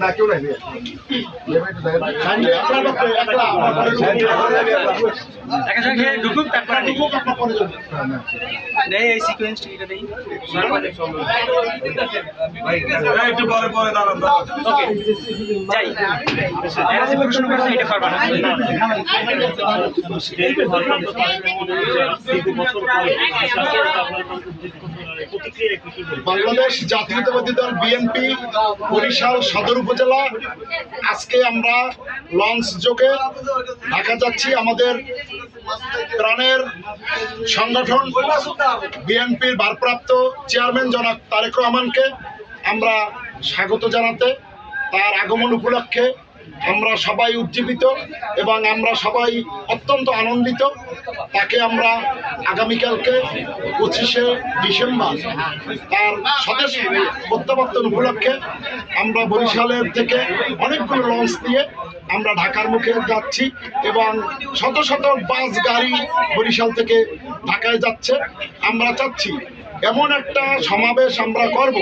না কেউ নাই একটু পরে পরে দাঁড়ান যাই প্রশ্ন করছে এটা পারবা না বাংলাদেশ জাতীয়তাবাদী দল বিএনপি বরিশাল সদর উপজেলা আজকে আমরা লঞ্চ যোগে ঢাকা যাচ্ছি। আমাদের প্রাণের সংগঠন বিএনপির ভারপ্রাপ্ত চেয়ারম্যান জনাব তারেক রহমানকে আমরা স্বাগত জানাতে, তার আগমন উপলক্ষে আমরা সবাই উজ্জীবিত এবং আমরা সবাই অত্যন্ত আনন্দিত। তাকে আমরা আগামীকালকে 25শে ডিসেম্বর তার স্বদেশ প্রত্যাবর্তন উপলক্ষে আমরা বরিশালের থেকে অনেকগুলো লঞ্চ দিয়ে আমরা ঢাকার মুখে যাচ্ছি এবং শত শত বাস গাড়ি বরিশাল থেকে ঢাকায় যাচ্ছে। আমরা চাচ্ছি এমন একটা সমাবেশ আমরা করব,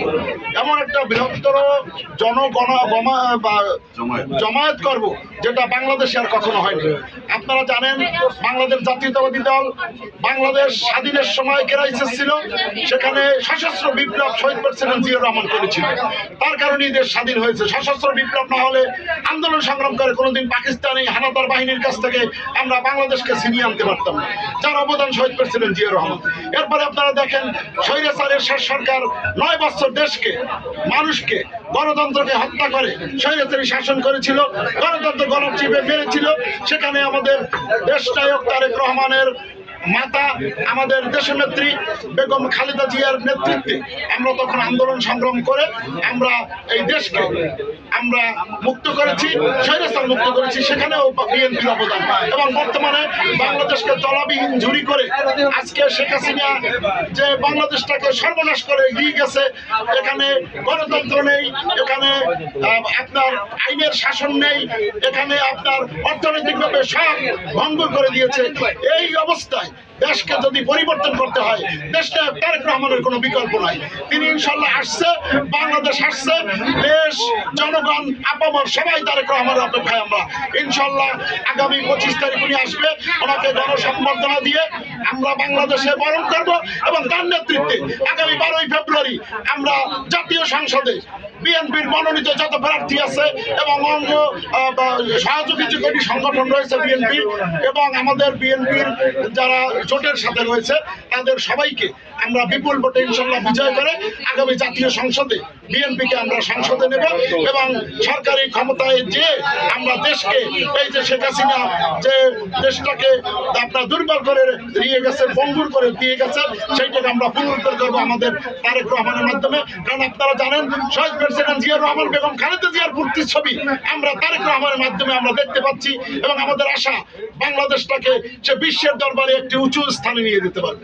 এমন একটা বৃহত্তর জমায়েত করব যেটা বাংলাদেশে আর কখনো হয়নি। আপনারা জানেন বাংলাদেশ জাতীয়তাবাদী দল বাংলাদেশ স্বাধীনের সময় ক্রাইসিস ছিল, সেখানে সশস্ত্র বিপ্লব শহীদ প্রেসিডেন্ট জিয়াউর রহমান করেছিল, তার কারণেই দেশ স্বাধীন হয়েছে। সশস্ত্র বিপ্লব না হলে আন্দোলন সংগ্রাম করে কোনোদিন পাকিস্তানি হানাদার বাহিনীর কাছ থেকে আমরা বাংলাদেশকে ছিনিয়ে আনতে পারতাম না, যার অবদান শহীদ প্রেসিডেন্ট জিয়াউর রহমান। এরপরে আপনারা দেখেন স্বৈরাচারের শেষ সরকার 9 বছর দেশকে মানুষকে গণতন্ত্রকে হত্যা করে স্বৈরাচারী শাসন করেছিল, গণতন্ত্র গলা চিপে মেরেছিল। সেখানে আমাদের দেশ নায়ক তারেক রহমানের মাতা আমাদের দেশনেত্রী বেগম খালেদা জিয়ার নেতৃত্বে আমরা তখন আন্দোলন সংগ্রাম করে আমরা এই দেশকে আমরা মুক্ত করেছি, স্বৈরাচার মুক্ত করেছি। সেখানেও বিএনপির অবদান এবং বর্তমানে বাংলাদেশকে তলাবিহীন ঝুরি করে আজকে শেখ হাসিনা যে বাংলাদেশটাকে সর্বনাশ করে এগিয়ে গেছে, এখানে গণতন্ত্র নেই, এখানে আপনার আইনের শাসন নেই, এখানে আপনার অর্থনৈতিকভাবে সব ভঙ্গুর করে দিয়েছে। এই অবস্থায় দেশকে যদি পরিবর্তন করতে হয়, দেশটা তারেক রহমানের কোনো বিকল্প নাই। তিনি ইনশাল্লাহ আসছে, বাংলাদেশ আসছে, দেশ জনগণ আপামর সবাই তারেক রহমানের অপেক্ষায়। আমরা ইনশাল্লাহ আগামী 25 তারিখ উনি আসবে, ওনাকে গণসংবর্ধনা দিয়ে আমরা বাংলাদেশে বরণ করব এবং তার নেতৃত্বে আগামী 12ই ফেব্রুয়ারি আমরা জাতীয় সংসদে বিএনপির মনোনীত যত প্রার্থী আছে এবং অঙ্গ সহযোগী যে কটি সংগঠন রয়েছে বিএনপি এবং আমাদের বিএনপির যারা জোটের সাথে রয়েছে তাদের সবাইকে আমরা বিপুল ভোটে ইনশাল্লাহ বিজয় করে আগামী জাতীয় সংসদে বিএনপিকে আমরা সংসদে নেব এবং সরকারি ক্ষমতায় যে আমরা দেশকে এই যে শেখ হাসিনা যে দেশটাকে আপনার দুর্বল করে দিয়ে গেছে, পঙ্গুর করে দিয়ে গেছে, সেইটাকে আমরা পুনরুদ্ধার করবো আমাদের তারেক রহমানের মাধ্যমে। কারণ আপনারা জানেন শহীদ প্রেসিডেন্ট জিয়াউর রহমান বেগম খালেদা জিয়ার মূর্তির ছবি আমরা তারেক রহমানের মাধ্যমে আমরা দেখতে পাচ্ছি এবং আমাদের আশা বাংলাদেশটাকে সে বিশ্বের দরবারে একটি উঁচু স্থানে নিয়ে যেতে পারবে।